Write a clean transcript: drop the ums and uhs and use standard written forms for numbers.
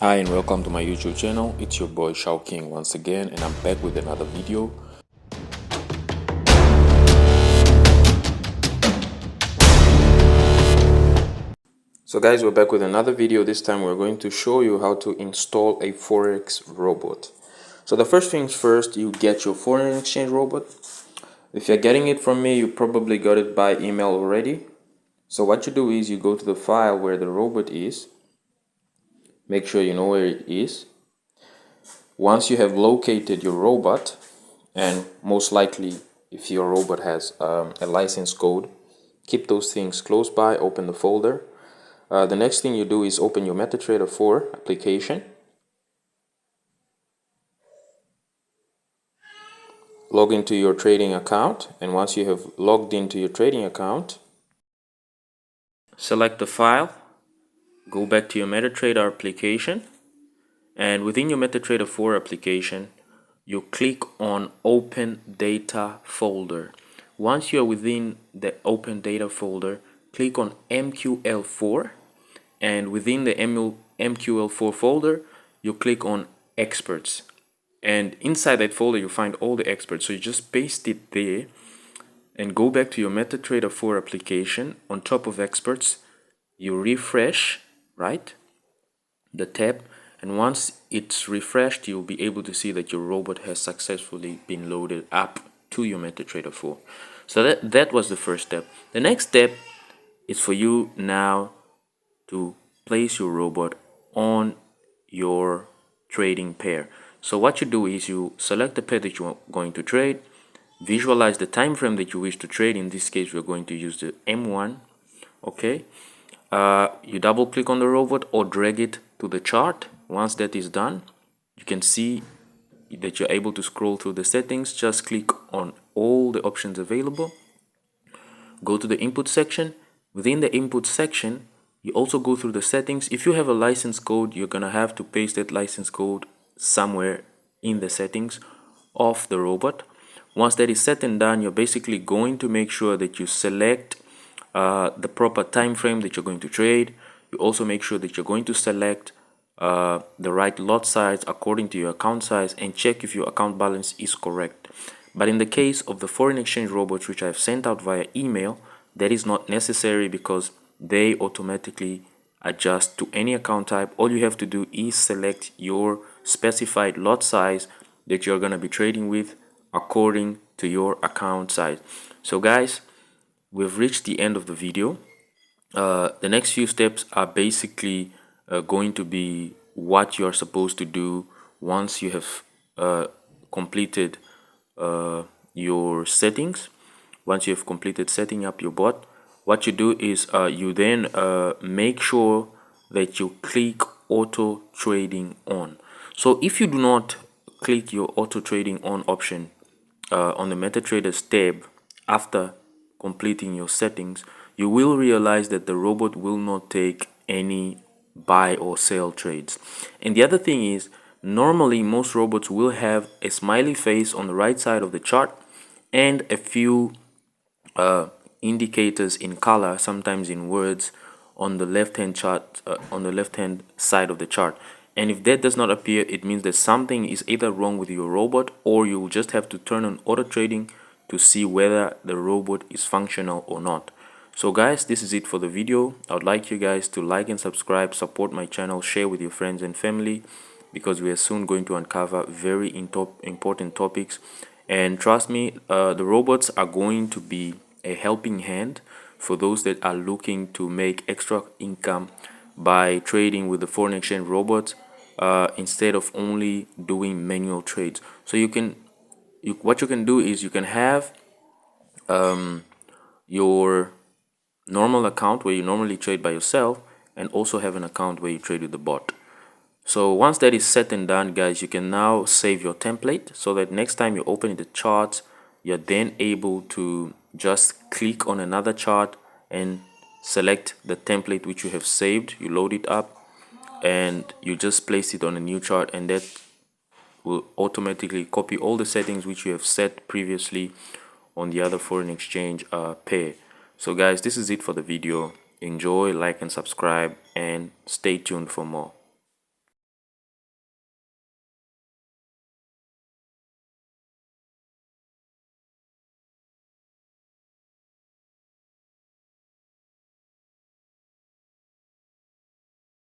Hi and welcome to my YouTube channel. It's your boy Shao King once again, and I'm back with another video. So guys, we're back with another video. This time we're going to show you how to install a forex robot. So the first things first, you get your foreign exchange robot. If you're getting it from me, you probably got it by email already. So what you do is you go to the file where the robot is. Make sure you know where it is. Once you have located your robot, and most likely if your robot has a license code, keep those things close by, open the folder. The next thing you do is open your MetaTrader 4 application, log into your trading account, and once you have logged into your trading account, select the file, go back to your MetaTrader application, and within your MetaTrader 4 application you click on Open Data folder. Once you are within the Open Data folder, click on MQL4, and within the MQL4 folder you click on Experts, and inside that folder you find all the experts. So you just paste it there and go back to your MetaTrader 4 application. On top of Experts you refresh, right, the tab, and once it's refreshed you'll be able to see that your robot has successfully been loaded up to your MetaTrader 4. So that was the first step. The next step is for you now to place your robot on your trading pair. So what you do is you select the pair that you're going to trade, visualize the time frame that you wish to trade. In this case we're going to use the M1. Okay, you double click on the robot or drag it to the chart. Once that is done, you can see that you're able to scroll through the settings. Just click on all the options available, go to the input section. Within the input section you also go through the settings. If you have a license code, you're gonna have to paste that license code somewhere in the settings of the robot. Once that is set and done, you're basically going to make sure that you select the proper time frame that you're going to trade. You also make sure that you're going to select the right lot size according to your account size, and check if your account balance is correct. But in the case of the foreign exchange robots which I've sent out via email, that is not necessary because they automatically adjust to any account type. All you have to do is select your specified lot size that you're going to be trading with according to your account size. So guys, we've reached the end of the video. The next few steps are basically going to be what you are supposed to do once you have completed your settings. Once you have completed setting up your bot, what you do is you then make sure that you click auto trading on. So if you do not click your auto trading on option on the MetaTraders tab after completing your settings, you will realize that the robot will not take any buy or sell trades. And the other thing is, normally most robots will have a smiley face on the right side of the chart and a few indicators in color, sometimes in words, on the left hand chart, on the left hand side of the chart. And if that does not appear, it means that something is either wrong with your robot, or you will just have to turn on auto trading to see whether the robot is functional or not. So guys, this is it for the video. I would like you guys to like and subscribe, support my channel, share with your friends and family, because we are soon going to uncover very important topics. And trust me, the robots are going to be a helping hand for those that are looking to make extra income by trading with the foreign exchange robots instead of only doing manual trades. So what you can do is you can have your normal account where you normally trade by yourself, and also have an account where you trade with the bot. So once that is set and done, guys, you can now save your template so that next time you open the charts, you're then able to just click on another chart and select the template which you have saved. You load it up and you just place it on a new chart, and that will automatically copy all the settings which you have set previously on the other foreign exchange pair. So guys, this is it for the video. Enjoy, like and subscribe, and stay tuned for more.